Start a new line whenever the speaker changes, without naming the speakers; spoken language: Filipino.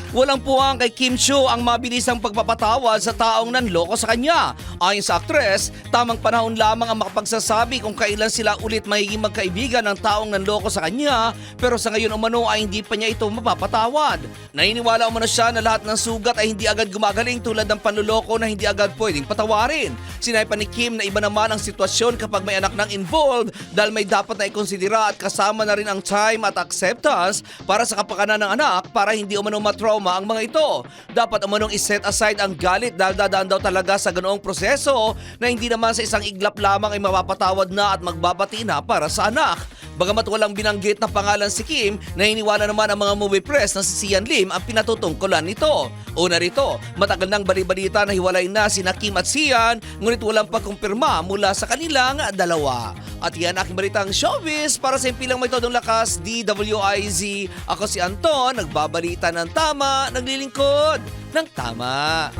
Walang puwang kay Kim Chiu ang mabilisang pagpapatawad sa taong nanloko sa kanya. Ayon sa aktres, tamang panahon lamang ang makapagsasabi kung kailan sila ulit magiging magkaibigan ng taong nanloko sa kanya, pero sa ngayon umano ay hindi pa niya ito mapapatawad. Naniniwala umano siya na lahat ng sugat ay hindi agad gumagaling tulad ng panloloko na hindi agad pwedeng patawarin. Sinabi pa ni Kim na iba naman ang sitwasyon kapag may anak nang involved dahil may dapat na ikonsidera at kasama na rin ang time at acceptance para sa kapakanan ng anak para hindi umano matrauma ang mga ito. Dapat umanong iset aside ang galit dahil dadaan daw talaga sa ganoong proseso na hindi naman sa isang iglap lamang ay mapapatawad na at magbabati na para sa anak. Bagamat walang binanggit na pangalan si Kim, naniniwala naman ang mga movie press na si Sian Lim ang pinatutungkulan nito. Una rito, matagal nang bali-balita na hiwalay na sina Kim at Sian, ngunit walang pagkumpirma mula sa kanilang dalawa. At yan aking balitang showbiz para sa impilang may todong lakas, DWIZ. Ako si Anton, nagbabalita ng tama, naglilingkod ng tama.